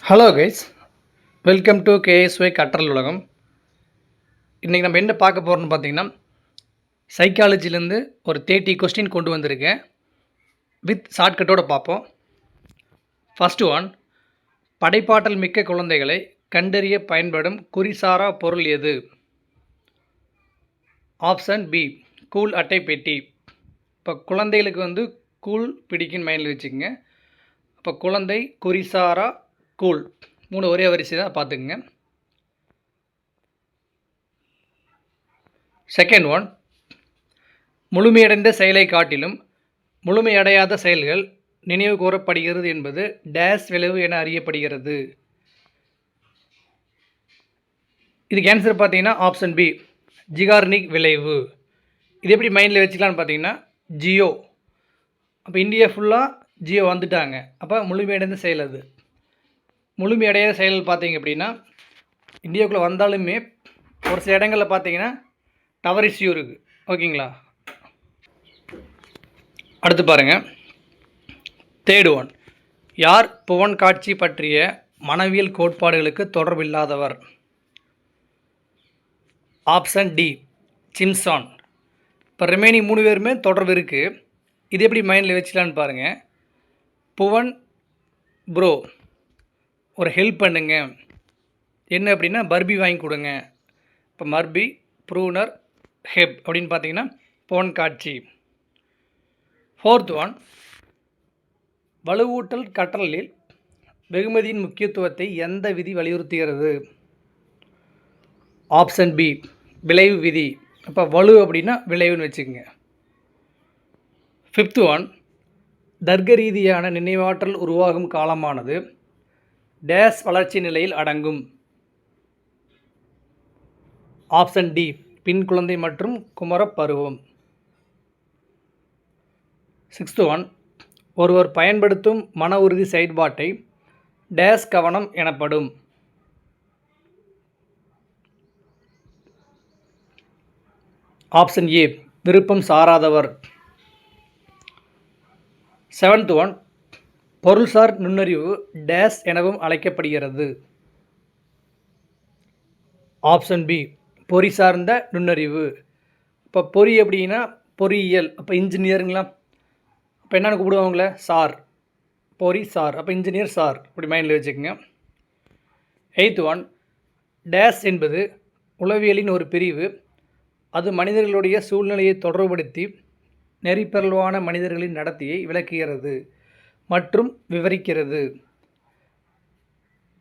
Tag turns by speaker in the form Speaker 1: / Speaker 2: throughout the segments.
Speaker 1: Hello guys, welcome to KSY கற்றல் உலகம். இன்றைக்கி நம்ம என்ன பார்க்க போகிறோம்னு பார்த்தீங்கன்னா, சைக்காலஜிலேருந்து ஒரு 30 கொஸ்டின் கொண்டு வந்திருக்கேன். வித் ஷார்ட்கட்டோடு பார்ப்போம். ஃபஸ்ட்டு ஒன், படைப்பாற்றல் மிக்க குழந்தைகளை கண்டறிய பயன்படும் குறிசாரா பொருள் எது? ஆப்ஷன் பி, கூழ் அட்டை பெட்டி. இப்போ குழந்தைகளுக்கு கூழ் பிடிக்குன்னு மைண்டில் வச்சுக்கோங்க. இப்போ குழந்தை, குறிசாரா, கூழ் 3 ஒரே வரிசை தான் பார்த்துக்குங்க. செகண்ட் ஒன், முழுமையடைந்த செயலை காட்டிலும் முழுமையடையாத செயல்கள் நினைவு கூறப்படுகிறது என்பது டேஸ் விளைவு என அறியப்படுகிறது. இதுக்கு ஆன்சர் பார்த்தீங்கன்னா ஆப்ஷன் பி, ஜிகார்னிக் விளைவு. இது எப்படி மைண்டில் வச்சுக்கலான்னு பார்த்தீங்கன்னா, ஜியோ. அப்போ இந்தியா ஃபுல்லாக ஜியோ வந்துட்டாங்க. அப்போ முழுமையடைந்த செயல். அது முழுமையடையாத செயல் பார்த்தீங்க அப்படின்னா, இந்தியாவுக்குள்ளே வந்தாலுமே ஒரு சில இடங்களில் பார்த்தீங்கன்னா டவர் இஷ்யூ இருக்குது. ஓகேங்களா? அடுத்து பாருங்கள். தேர்ட் ஒன், யார் புவன் காட்சி பற்றிய மனவியல் கோட்பாடுகளுக்கு தொடர்பில்லாதவர்? Option D, சிம்சான். இப்போ ரிமைனிங் 3 பேருமே தொடர்பு இருக்குது. இது எப்படி மைண்டில் வச்சுக்கலான்னு பாருங்கள். புவன் ப்ரோ, ஒரு ஹெல்ப் பண்ணுங்க. என்ன அப்படின்னா, பர்பி வாங்கி கொடுங்க. இப்போ மர்பி, ப்ரூனர், ஹெப் அப்படின்னு பார்த்தீங்கன்னா புவன் காட்சி. ஃபோர்த் ஒன், வலுவூட்டல் கற்றலில் வெகுமதியின் முக்கியத்துவத்தை எந்த விதி வலியுறுத்துகிறது? ஆப்ஷன் பி, விளைவு விதி. அப்போ வலு அப்படின்னா விளைவுன்னு வச்சுக்கோங்க. ஃபிஃப்த் ஒன், தர்க்க ரீதியான நினைவாற்றல் உருவாகும் காலமானது டேஸ் வளர்ச்சி நிலையில் அடங்கும். ஆப்ஷன் டி, பின் குழந்தை மற்றும் குமரப் பருவம். சிக்ஸ்த் ஒன், ஒருவர் பயன்படுத்தும் மன உறுதி செயற்பாட்டை டேஸ் கவனம் எனப்படும். ஆப்ஷன் ஏ, விருப்பம் சாராதவர். செவன்த் ஒன், பொருள்சார் நுண்ணறிவு டேஸ் எனவும் அழைக்கப்படுகிறது. ஆப்ஷன் பி, பொறி சார்ந்த நுண்ணறிவு. இப்போ பொறி அப்படின்னா பொறியியல். அப்போ இன்ஜினியருங்களா? அப்போ என்னென்னு கூப்பிடுவாங்களே, சார். பொறி சார், அப்போ இன்ஜினியர் சார். இப்படி மைண்டில் வச்சுக்கோங்க. எய்த் ஒன், டேஸ் என்பது உளவியலின் ஒரு பிரிவு. அது மனிதர்களுடைய சூழ்நிலையை தொடர்புபடுத்தி நெறிப்பிரல்வான மனிதர்களின் நடத்தையை விளக்குகிறது மற்றும் விவரிக்கிறது.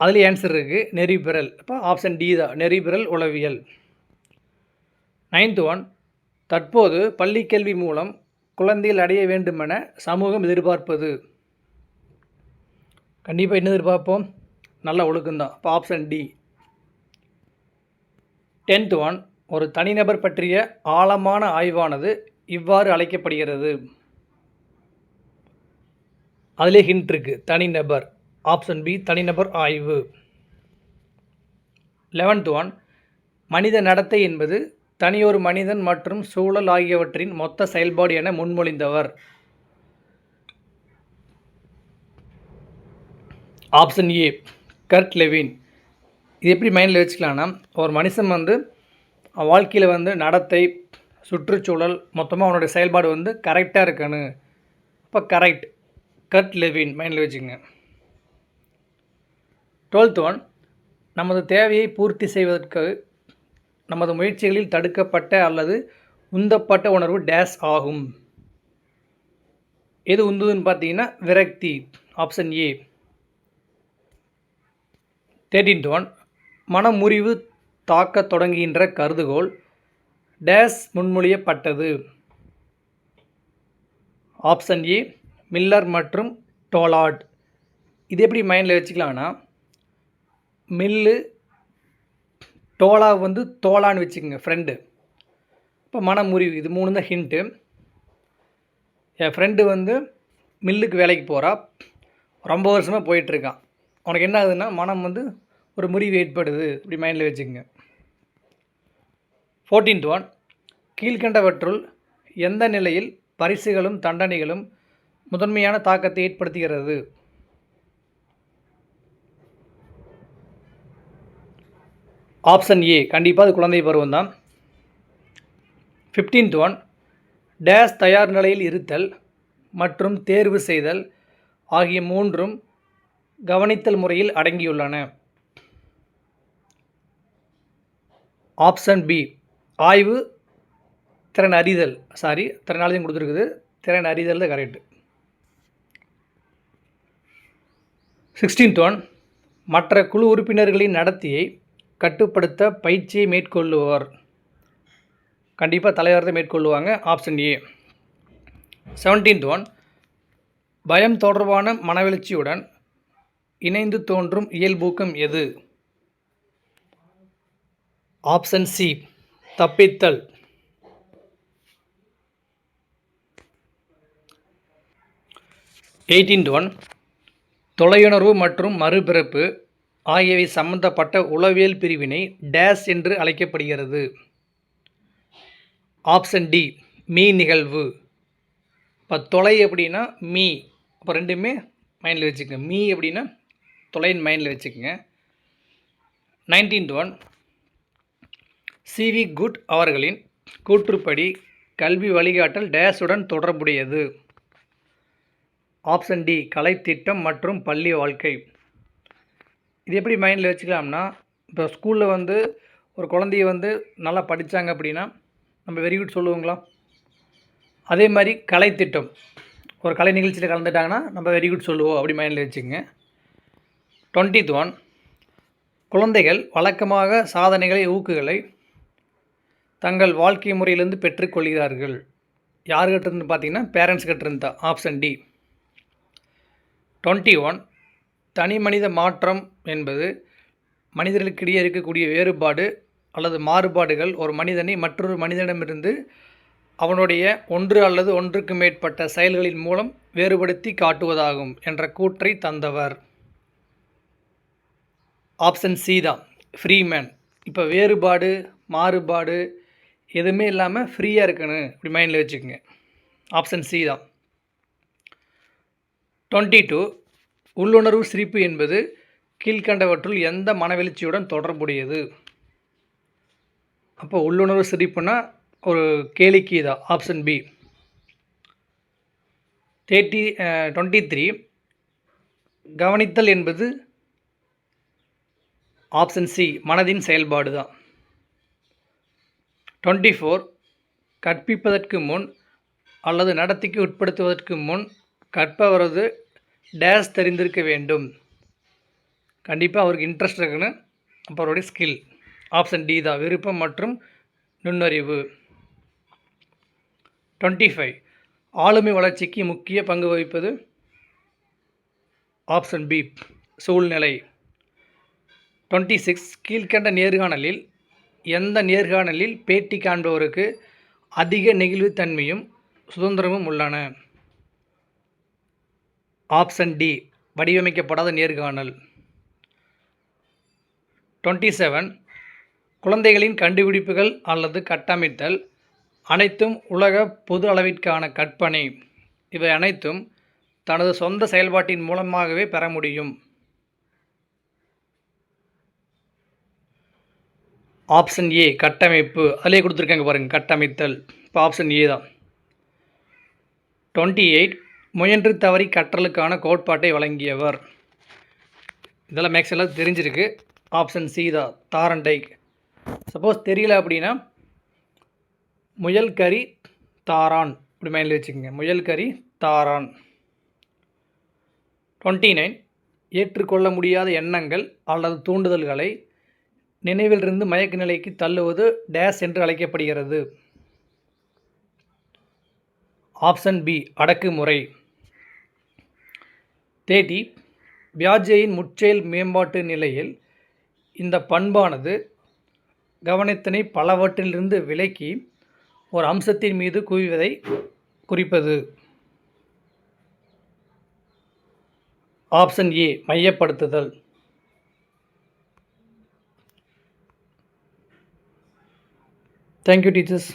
Speaker 1: அதில் ஆன்சர் இருக்குது, நெறிபிறல். அப்போ ஆப்ஷன் டி தான், நெறிபிறல் உளவியல். நைன்த் ஒன், தற்போது பள்ளிக்கல்வி மூலம் குழந்தைகள் அடைய வேண்டுமென சமூகம் எதிர்பார்ப்பது. கண்டிப்பாக என்ன எதிர்பார்ப்போம்? நல்ல ஒழுக்கம்தான். அப்போ ஆப்ஷன் டி. 10th ஒன், ஒரு தனிநபர் பற்றிய ஆழமான ஆய்வானது இவ்வாறு அழைக்கப்படுகிறது. அதிலே ஹிண்ட் இருக்குது, தனிநபர். ஆப்ஷன் பி, தனிநபர் ஆய்வு. 11th ஒன், மனித நடத்தை என்பது தனியொரு மனிதன் மற்றும் சூழல் ஆகியவற்றின் மொத்த செயல்பாடு என முன்மொழிந்தவர். Option A, Kurt Lewin. இது எப்படி மைண்டில் வச்சுக்கலான்னா, ஒரு மனுஷன் வாழ்க்கையில் நடத்தை, சுற்றுச்சூழல், மொத்தமாக அவனுடைய செயல்பாடு கரெக்டாக இருக்கணும். இப்போ கரெக்ட், கர்ட் லெவின் மைண்டில் வச்சுக்கோங்க. 12th ஒன், நமது தேவையை பூர்த்தி செய்வதற்கு நமது முயற்சிகளில் தடுக்கப்பட்ட அல்லது உந்தப்பட்ட உணர்வு டேஸ் ஆகும். எது உந்துதுன்னு பார்த்தீங்கன்னா விரக்தி. Option A. 13th ஒன், மனமுறிவு தாக்க தொடங்குகின்ற கருதுகோள் டேஸ் முன்மொழியப்பட்டது. ஆப்ஷன் ஏ, மில்லர் மற்றும் டோலாட். இது எப்படி மைண்டில் வச்சுக்கலாம்னா, மில்லு, டோலா தோலான்னு வச்சுக்கோங்க, ஃப்ரெண்டு. இப்போ மனமுறிவு, இது 3 தான் ஹிண்ட்டு. என் ஃப்ரெண்டு மில்லுக்கு வேலைக்கு போகிறா, ரொம்ப வருஷமாக போயிட்டுருக்கான். அவனுக்கு என்ன ஆகுதுன்னா, மனம் ஒரு முறிவு ஏற்படுது. இப்படி மைண்டில் வச்சுக்கோங்க. 14th ஒன், கீழ்கண்டவற்றுள் எந்த நிலையில் பரிசுகளும் தண்டனைகளும் முதன்மையான தாக்கத்தை ஏற்படுத்துகிறது? ஆப்ஷன் ஏ கண்டிப்பாக அது குழந்தை பருவம் தான். 15th ஒன், டேஸ் தயார் நிலையில் இருத்தல் மற்றும் தேர்வு செய்தல் ஆகிய மூன்றும் கவனித்தல் முறையில் அடங்கியுள்ளன. ஆப்ஷன் பி ஆய்வு திறன் அறிதல். திறன் அறிதல் கொடுத்துருக்குது, திறன் அறிதல் தான் கரெக்டு. 16th ஒன், மற்ற குழு உறுப்பினர்களின் நடத்தையை கட்டுப்படுத்த பயிற்சியை மேற்கொள்ளுவார். கண்டிப்பாக தலைவர் தான் மேற்கொள்ளுவாங்க. Option A. 17th ஒன், பயம் தொடர்பான மனவெழுச்சியுடன் இணைந்து தோன்றும் இயல்பூக்கம் எது? ஆப்ஷன் சி தப்பித்தல். 18th ஒன், தொலையுணர்வு மற்றும் மறுபிறப்பு ஆகியவை சம்பந்தப்பட்ட உளவியல் பிரிவினை டேஸ் என்று அழைக்கப்படுகிறது. ஆப்ஷன் டி மீ நிகழ்வு. இப்போ தொலை அப்படின்னா மீ, இப்போ ரெண்டுமே மைண்டில் வச்சுக்கோங்க. மீ அப்படின்னா தொலைன்னு மைண்டில் வச்சுக்கோங்க. 19th ஒன், சிவி குட் அவர்களின் கூற்றுப்படி கல்வி வழிகாட்டல் டேஸுடன் தொடர்புடையது. ஆப்ஷன் டி கலைத்திட்டம் மற்றும் பள்ளி வாழ்க்கை. இது எப்படி மைண்டில் வச்சுக்கலாம்னா, இப்போ ஸ்கூலில் ஒரு குழந்தைய நல்லா படித்தாங்க அப்படின்னா நம்ம வெரி குட் சொல்லுவோங்களா? அதே மாதிரி கலைத்திட்டம், ஒரு கலை நிகழ்ச்சியில் கலந்துட்டாங்கன்னா நம்ம வெரி குட் சொல்லுவோம், அப்படி மைண்டில் வச்சுக்கோங்க. 20th ஒன், குழந்தைகள் வழக்கமாக சாதனைகளை ஊக்குகளை தங்கள் வாழ்க்கை முறையிலிருந்து பெற்றுக்கொள்கிறார்கள். யார்கிட்ட இருந்து பார்த்தீங்கன்னா பேரண்ட்ஸ் கிட்ட இருந்தா. Option D. 21 தனி மனித மாற்றம் என்பது மனிதர்களுக்கிடையே இருக்கக்கூடிய வேறுபாடு அல்லது மாறுபாடுகள் ஒரு மனிதனை மற்றொரு மனிதனிடமிருந்து அவனுடைய ஒன்று அல்லது ஒன்றுக்கு மேற்பட்ட செயல்களின் மூலம் வேறுபடுத்தி காட்டுவதாகும் என்ற கூற்றை தந்தவர். ஆப்ஷன் சி தான் ஃப்ரீமேன். இப்போ வேறுபாடு மாறுபாடு எதுவுமே இல்லாமல் ஃப்ரீயாக இருக்கணும், இப்படி மைண்டில் வச்சுக்கோங்க. ஆப்ஷன் சி தான். 22 உள்ளுணர்வு சிரிப்பு என்பது கீழ்கண்டவற்றுள் எந்த மனவெழுச்சியுடன் தொடர்புடையது? அப்போ உள்ளுணர்வு சிரிப்புனா ஒரு கேளிக்கை தான். Option B. 23 கவனித்தல் என்பது ஆப்ஷன் சி மனதின் செயல்பாடு தான். 24 கற்பிப்பதற்கு முன் அல்லது நடத்திக்கு உட்படுத்துவதற்கு முன் கற்பவரது டேஸ் தெரிந்திருக்க வேண்டும். கண்டிப்பாக அவருக்கு இன்ட்ரெஸ்ட் இருக்குன்னு, அப்போ அவருடைய ஸ்கில். ஆப்ஷன் டி தான் விருப்பம் மற்றும் நுண்ணறிவு. 25 ஆளுமை வளர்ச்சிக்கு முக்கிய பங்கு வகிப்பது. ஆப்ஷன் பி சூழ்நிலை. 26 கீழ்கண்ட நேர்காணலில் எந்த நேர்காணலில் பேட்டி காண்பவருக்கு அதிக நெகிழ்வுத்தன்மையும் சுதந்திரமும் உள்ளன? ஆப்ஷன் டி வடிவமைக்கப்படாத நேர்காணல். 27 குழந்தைகளின் கண்டுபிடிப்புகள் அல்லது கட்டமைத்தல் அனைத்தும் உலக பொது அளவிற்கான கற்பனை. இவை அனைத்தும் தனது சொந்த செயல்பாட்டின் மூலமாகவே பெற முடியும். ஆப்ஷன் ஏ கட்டமைப்பு. அதிலே கொடுத்துருக்காங்க பாருங்கள், கட்டமைத்தல். இப்போ ஆப்ஷன் ஏ தான். 28 முயன்று தவறி கற்றலுக்கான கோட்பாட்டை வழங்கியவர். இதெல்லாம் மேக்ஸ் எல்லாம் தெரிஞ்சிருக்கு. ஆப்ஷன் சி தான் தாரண்டைக். சப்போஸ் தெரியல அப்படின்னா முயல் கறி தாரான், இப்படி மைண்டில் வச்சுக்கோங்க. முயல் கறி தாரான். 29 ஏற்றுக்கொள்ள முடியாத எண்ணங்கள் அல்லது தூண்டுதல்களை நினைவிலிருந்து மயக்க நிலைக்கு தள்ளுவது டேஸ் என்று அழைக்கப்படுகிறது. ஆப்ஷன் பி அடக்குமுறை. 30 பியாஜேயின் முச்செயல் மேம்பாட்டு நிலையில் இந்த பண்பானது கவனத்தினை பலவற்றிலிருந்து விலக்கி ஒரு அம்சத்தின் மீது குவிவதை குறிப்பது. ஆப்ஷன் ஏ மையப்படுத்துதல். Thank you teachers.